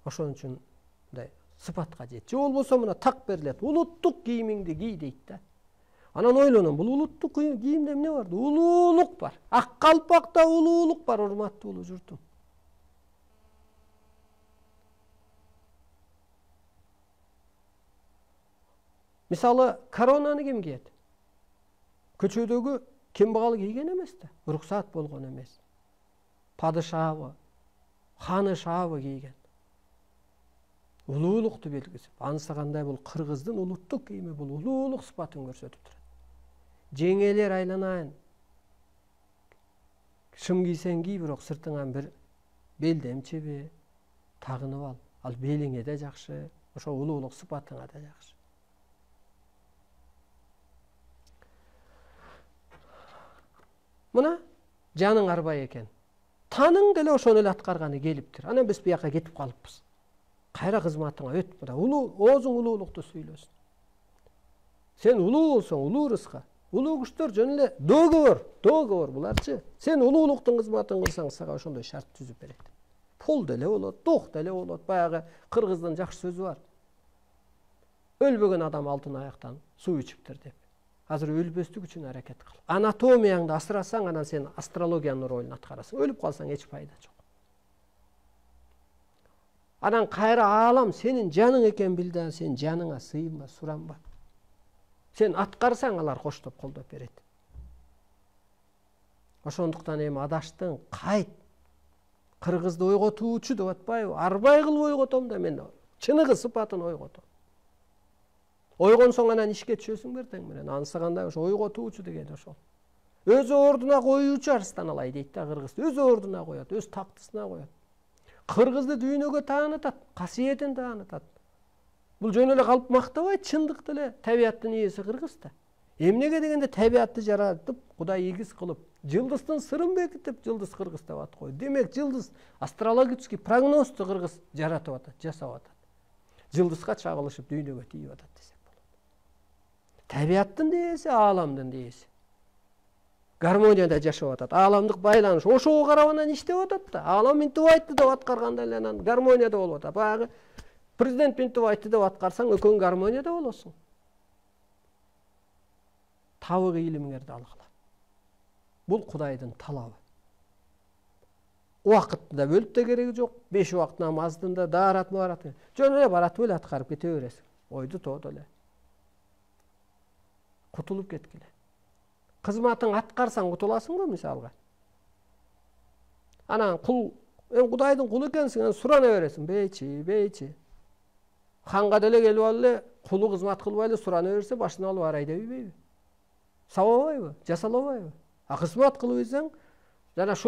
Ошон үчүн мындай сыпатка жет. Же болбосо мына так берилет. Улуттук кийимиңди ки дейт да. Анан ойлоном, бул улуттук кийимде эмне бар? Улуулук бар. Ак калпакта улуулук бар, урматтуу улуу журтум. Мисалы, коронаны ким кийет? Көчөдөгү кембагал кийген эмес да, уруксат болгон эмес. Падышабы, ханышабы кийген. Улуулукту белгисип, анысы кандай бул кыргыздын улуттук кийими, бул улуулук сыпатын көрсөтүп турат. Жеңелер айланайын. Шым кийсең кий, бирок сыртыңан бир белдемчеби тагынып ал. Ал белиңе да жакшы, ошо улуулук сыпатыңа да жакшы. Мына жаның арбай экен. Таның деле ошону эле аткарганы келиптир. Анан биз бияка кетип калыппыз. Кайра кызматыңа өт, мына оозуң улуулукту сүйлөсүн. Сен улуу болсоң, улуу рыска. Улуу күчтөр жөн эле договор буларчы. Сен улуулуктун кызматын кылсаң, сага ошондой шарт түзүп берет. Пул деле болот, дук деле болот. Баягы кыргыздын жакшы сөзү бар. Өлбөгөн адам алтын аяктан суу ичиптир деп. Азыр өлбөстүк үчүн аракет кыл. Анатомияңды асырасаң, анан сен астрологиянын ролун аткарасың. Өлүп калсаң эч пайда жок. Анан кайра аалам сенин жаның экен бил да, сен жаныңа сыйынба, суранба. Сен аткарсаң, алар коштоп колдоп берет. Ошондуктан эми адаштың кайт. Кыргызды ойготуучу деп атпайбы? Арбай кылып ойготом да, мен чыныгы сыпатын ойготом. Ойгонсоң анан ишке түшөсүң бердең менен. Анысы кандай ошо ойготуучу деген ошол. Өз ордуна коюучу арстан алай дейт да кыргыз. Өз ордуна коет, өз тактысына коет. Кыргызды дүйнөгө таанытат, касиетин таанытат. Бул жөн эле калып мактабайт, чындыкта эле табияттын ээси кыргыз да. Эмнеге дегенде табиятты жаратып, Кудай ийгиз кылып, жылдыздын сырын бекитип, жылдыз кыргыз деп ат койду. Демек, жылдыз астрологический прогнозду кыргыз жаратып атат, жасап атат. Жылдызга чагылышып дүйнөгө тийип атат десек болот. Табияттын ээси, ааламдын ээси. Гармонияда жашап атат, ааламдык байланыш. Ошого карап анан иштеп атат да. Аалам минтип айтты деп аткарганда эле анан гармонияда болуп атат. Баягы президент минтип айтты деп аткарсаң, экөөң гармонияда болосуң. Табык илимиңерди алгыла. Бул Кудайдын талабы. Убакытты да бөлүп да кереги жок. 5 убакыт намаздын да даарат барат. Жөн эле баратып эле аткарып кете бересиң. Ойду тоодо эле. Кутулуп кеткиле. Кызматың аткарсаң кутуласың го мисалга. Анан кул, Кудайдын кулу экенсиң, сурана бересиң, бейчи. Ханга деле келип алып эле, кулу кызмат кылбай эле сурана берсе, башына алып арай дебейби? Сабабайбы? Жасалабайбы? А кызмат кылып ийсең, жана